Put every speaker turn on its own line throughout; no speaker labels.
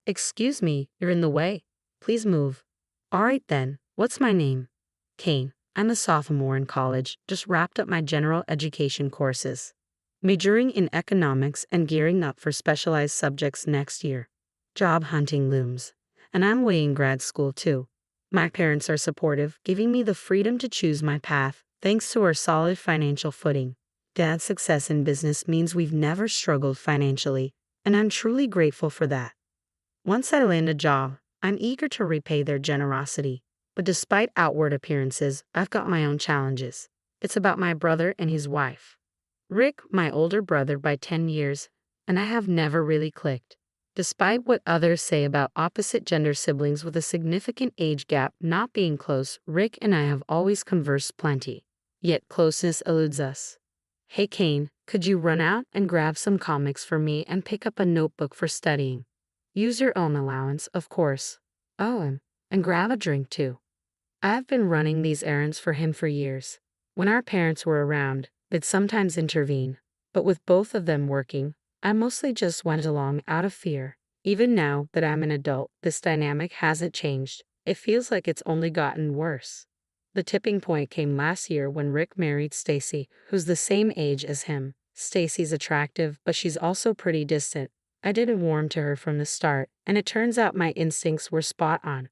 Excuse me, you're in the way. Please move. Alright then, what's my name? Kayn. I'm a sophomore in college, just wrapped up my general education courses. Majoring in economics and gearing up for specialized subjects next year. Job hunting looms. And I'm weighing grad school too. My parents are supportive, giving me the freedom to choose my path, thanks to our solid financial footing. Dad's success in business means we've never struggled financially, and I'm truly grateful for that. Once I land a job, I'm eager to repay their generosity. But despite outward appearances, I've got my own challenges. It's about my brother and his wife. Rick, my older brother by 10 years, and I have never really clicked. Despite what others say about opposite gender siblings with a significant age gap not being close, Rick and I have always conversed plenty. Yet closeness eludes us. Hey Kayn, could you run out and grab some comics for me and pick up a notebook for studying? Use your own allowance, of course. Oh, and grab a drink too. I've been running these errands for him for years. When our parents were around, they'd sometimes intervene, but with both of them working, I mostly just went along out of fear. Even now that I'm an adult, this dynamic hasn't changed. It feels like it's only gotten worse. The tipping point came last year when Rick married Stacy, who's the same age as him. Stacy's attractive, but she's also pretty distant. I didn't warm to her from the start, and it turns out my instincts were spot on.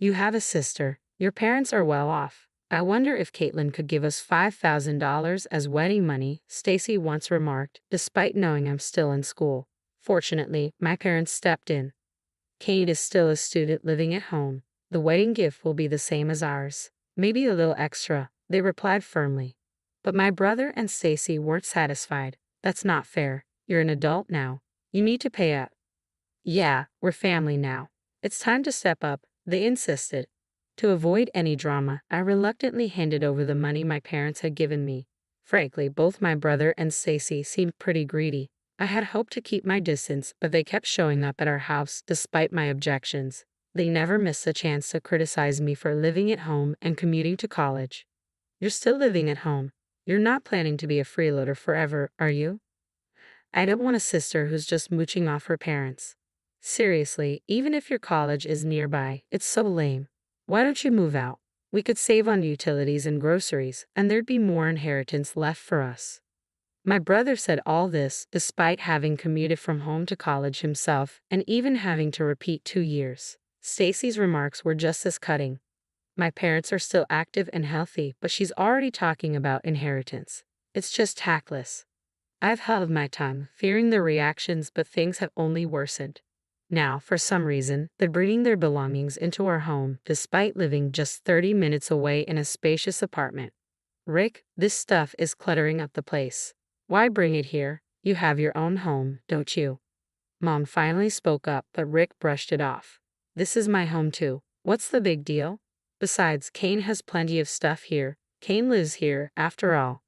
You have a sister. Your parents are well off. I wonder if Caitlin could give us $5,000 as wedding money, Stacy once remarked, despite knowing I'm still in school. Fortunately, my parents stepped in. Kate is still a student living at home. The wedding gift will be the same as ours. Maybe a little extra, they replied firmly. But my brother and Stacy weren't satisfied. That's not fair. You're an adult now. You need to pay up. Yeah, we're family now. It's time to step up, they insisted. To avoid any drama, I reluctantly handed over the money my parents had given me. Frankly, both my brother and Stacy seemed pretty greedy. I had hoped to keep my distance, but they kept showing up at our house despite my objections. They never missed a chance to criticize me for living at home and commuting to college. You're still living at home. You're not planning to be a freeloader forever, are you? I don't want a sister who's just mooching off her parents. Seriously, even if your college is nearby, it's so lame. Why don't you move out? We could save on utilities and groceries, and there'd be more inheritance left for us. My brother said all this despite having commuted from home to college himself and even having to repeat 2 years. Stacy's remarks were just as cutting. My parents are still active and healthy, but she's already talking about inheritance. It's just tactless. I've held my tongue, fearing their reactions, but things have only worsened. Now, for some reason, they're bringing their belongings into our home, despite living just 30 minutes away in a spacious apartment. Rick, this stuff is cluttering up the place. Why bring it here? You have your own home, don't you? Mom finally spoke up, but Rick brushed it off. This is my home too. What's the big deal? Besides, Kayn has plenty of stuff here. Kayn lives here, after all.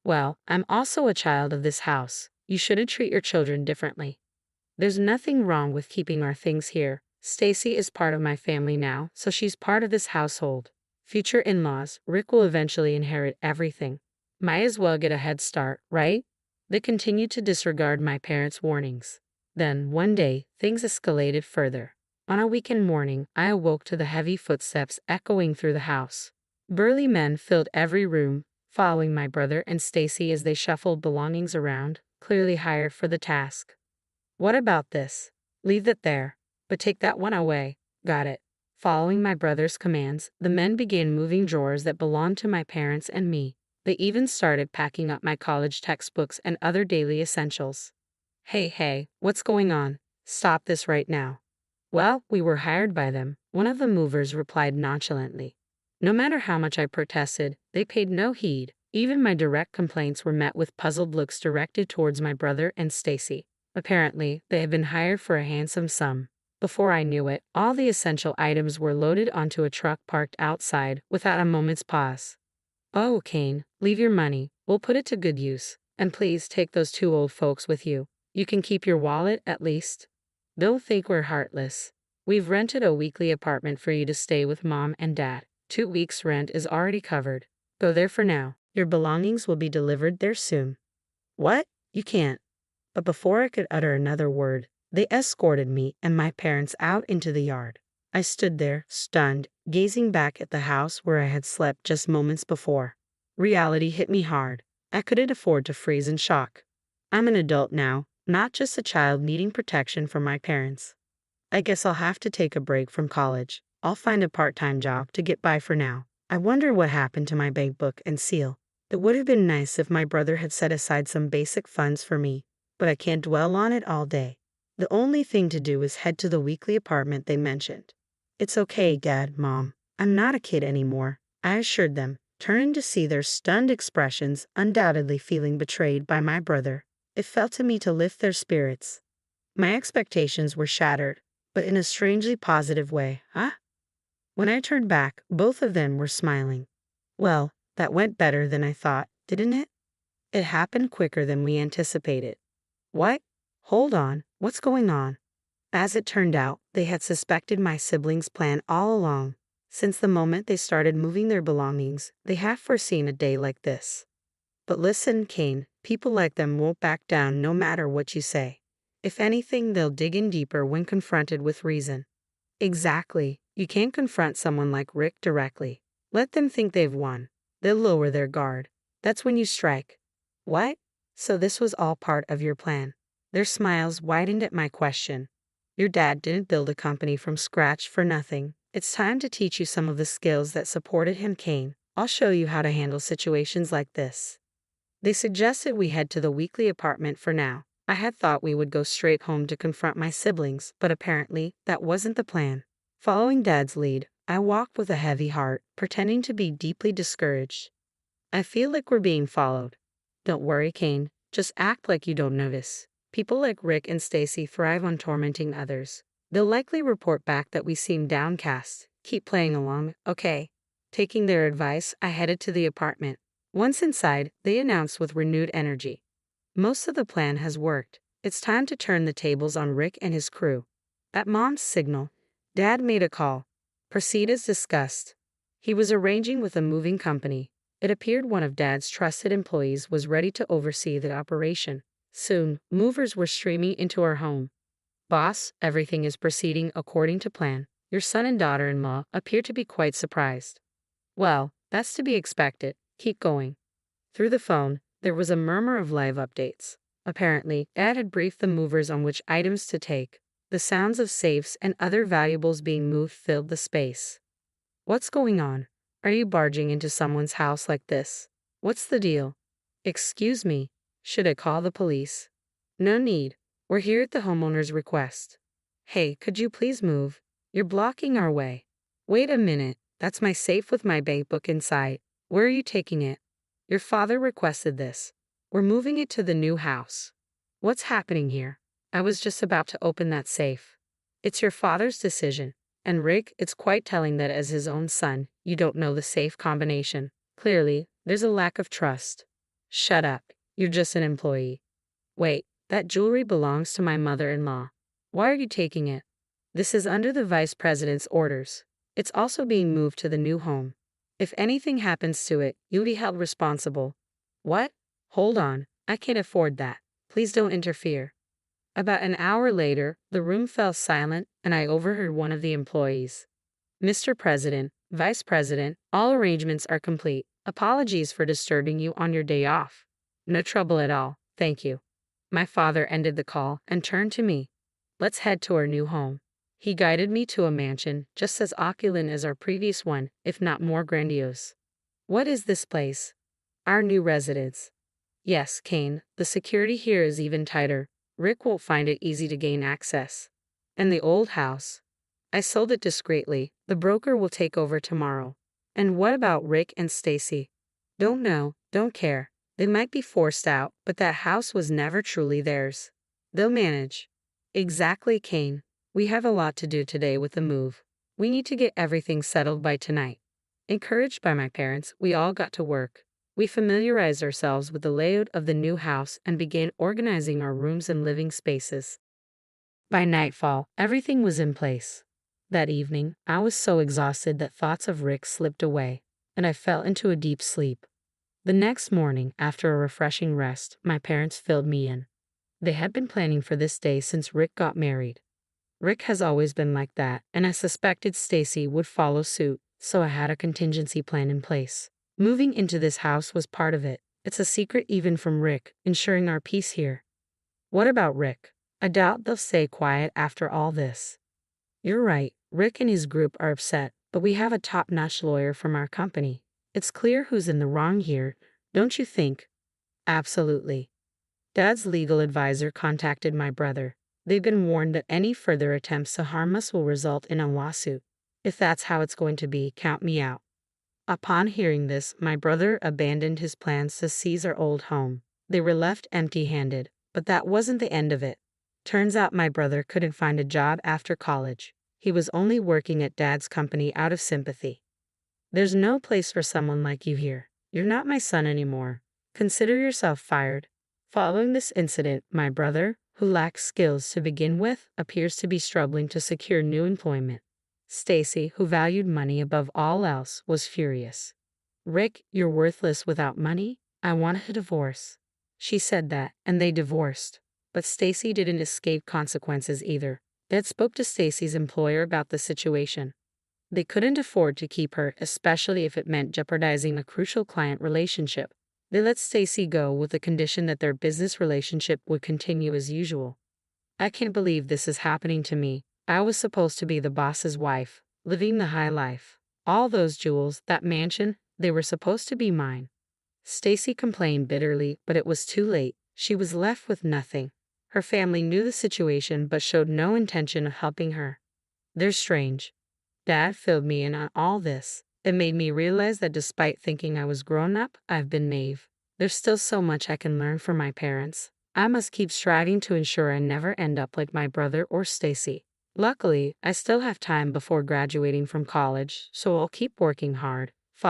Well, I'm also a child of this house. You shouldn't treat your children differently. There's nothing wrong with keeping our things here. Stacy is part of my family now, so she's part of this household. Future in-laws, Rick will eventually inherit everything. Might as well get a head start, right? They continued to disregard my parents' warnings. Then, one day, things escalated further. On a weekend morning, I awoke to the heavy footsteps echoing through the house. Burly men filled every room, following my brother and Stacy as they shuffled belongings around, clearly hired for the task. What about this? Leave it there. But take that one away. Got it. Following my brother's commands, the men began moving drawers that belonged to my parents and me. They even started packing up my college textbooks and other daily essentials. Hey, what's going on? Stop this right now. Well, we were hired by them, one of the movers replied nonchalantly. No matter how much I protested, they paid no heed. Even my direct complaints were met with puzzled looks directed towards my brother and Stacy. Apparently, they had been hired for a handsome sum. Before I knew it, all the essential items were loaded onto a truck parked outside without a moment's pause. Oh, Kayn, leave your money. We'll put it to good use. And please take those 2 old folks with you. You can keep your wallet, at least. They'll think we're heartless. We've rented a weekly apartment for you to stay with Mom and Dad. 2 weeks' rent is already covered. Go there for now. Your belongings will be delivered there soon. What? You can't. But before I could utter another word, They escorted me and my parents out into the yard. I stood there, stunned, gazing back at the house where I had slept just moments before. Reality hit me hard. I couldn't afford to freeze in shock. I'm an adult now, not just a child needing protection from my parents. I guess I'll have to take a break from college. I'll find a part-time job to get by for now. I wonder what happened to my bank book and SIL. It would have been nice if my brother had set aside some basic funds for me, but I can't dwell on it all day. The only thing to do is head to the weekly apartment they mentioned. It's okay, Dad, Mom. I'm not a kid anymore, I assured them, turning to see their stunned expressions, undoubtedly feeling betrayed by my brother. It fell to me to lift their spirits. My expectations were shattered, but in a strangely positive way, huh? When I turned back, both of them were smiling. Well, that went better than I thought, didn't it? It happened quicker than we anticipated. What? Hold on, what's going on? As it turned out, they had suspected my siblings' plan all along. Since the moment they started moving their belongings, they have foreseen a day like this. But listen, Kayn, people like them won't back down no matter what you say. If anything, they'll dig in deeper when confronted with reason. Exactly. You can't confront someone like Rick directly. Let them think they've won. They'll lower their guard. That's when you strike. What? So this was all part of your plan? Their smiles widened at my question. Your dad didn't build a company from scratch for nothing. It's time to teach you some of the skills that supported him, Kayn. I'll show you how to handle situations like this. They suggested we head to the weekly apartment for now. I had thought we would go straight home to confront my siblings, but apparently that wasn't the plan. Following Dad's lead, I walked with a heavy heart, pretending to be deeply discouraged. I feel like we're being followed. Don't worry, Kayn. Just act like you don't notice. People like Rick and Stacy thrive on tormenting others. They'll likely report back that we seem downcast. Keep playing along, okay? Taking their advice, I headed to the apartment. Once inside, they announced with renewed energy. Most of the plan has worked. It's time to turn the tables on Rick and his crew. At Mom's signal, Dad made a call. Proceed as discussed. He was arranging with a moving company. It appeared one of Dad's trusted employees was ready to oversee the operation. Soon, movers were streaming into our home. Boss, everything is proceeding according to plan. Your son and daughter-in-law appear to be quite surprised. Well, that's to be expected. Keep going. Through the phone, there was a murmur of live updates. Apparently, Dad had briefed the movers on which items to take. The sounds of safes and other valuables being moved filled the space. What's going on? Are you barging into someone's house like this? What's the deal? Excuse me, should I call the police? No need. We're here at the homeowner's request. Hey, could you please move? You're blocking our way. Wait a minute, that's my safe with my bank book inside. Where are you taking it? Your father requested this. We're moving it to the new house. What's happening here? I was just about to open that safe. It's your father's decision. And Rick, it's quite telling that as his own son, you don't know the safe combination. Clearly, there's a lack of trust. Shut up. You're just an employee. Wait, that jewelry belongs to my mother-in-law. Why are you taking it? This is under the vice president's orders. It's also being moved to the new home. If anything happens to it, you'll be held responsible. What? Hold on, I can't afford that. Please don't interfere. About an hour later, the room fell silent and I overheard one of the employees. Mr. President, Vice President, all arrangements are complete. Apologies for disturbing you on your day off. No trouble at all, thank you. My father ended the call and turned to me. Let's head to our new home. He guided me to a mansion just as opulent as our previous one, if not more grandiose. What is this place? Our new residence. Yes, Kayn, the security here is even tighter. Rick won't find it easy to gain access. And the old house? I sold it discreetly. The broker will take over tomorrow. And what about Rick and Stacy? Don't know, don't care. They might be forced out, but that house was never truly theirs. They'll manage. Exactly, Kayn. We have a lot to do today with the move. We need to get everything settled by tonight. Encouraged by my parents, we all got to work. We familiarized ourselves with the layout of the new house and began organizing our rooms and living spaces. By nightfall, everything was in place. That evening, I was so exhausted that thoughts of Rick slipped away, and I fell into a deep sleep. The next morning, after a refreshing rest, my parents filled me in. They had been planning for this day since Rick got married. Rick has always been like that, and I suspected Stacy would follow suit, so I had a contingency plan in place. Moving into this house was part of it. It's a secret even from Rick, ensuring our peace here. What about Rick? I doubt they'll stay quiet after all this. You're right, Rick and his group are upset, but we have a top-notch lawyer from our company. It's clear who's in the wrong here, don't you think? Absolutely. Dad's legal advisor contacted my brother. They've been warned that any further attempts to harm us will result in a lawsuit. If that's how it's going to be, count me out. Upon hearing this, my brother abandoned his plans to seize our old home. They were left empty-handed, but that wasn't the end of it. Turns out my brother couldn't find a job after college. He was only working at Dad's company out of sympathy. There's no place for someone like you here. You're not my son anymore. Consider yourself fired. Following this incident, my brother, who lacks skills to begin with, appears to be struggling to secure new employment. Stacy, who valued money above all else, was furious. Rick, you're worthless without money? I want a divorce. She said that, and they divorced. But Stacy didn't escape consequences either. Dad spoke to Stacy's employer about the situation. They couldn't afford to keep her, especially if it meant jeopardizing a crucial client relationship. They let Stacy go with the condition that their business relationship would continue as usual. I can't believe this is happening to me. I was supposed to be the boss's wife, living the high life. All those jewels, that mansion, they were supposed to be mine. Stacy complained bitterly, but it was too late. She was left with nothing. Her family knew the situation but showed no intention of helping her. They're strange. Dad filled me in on all this. It made me realize that despite thinking I was grown up, I've been naive. There's still so much I can learn from my parents. I must keep striving to ensure I never end up like my brother or Stacy. Luckily, I still have time before graduating from college, so I'll keep working hard.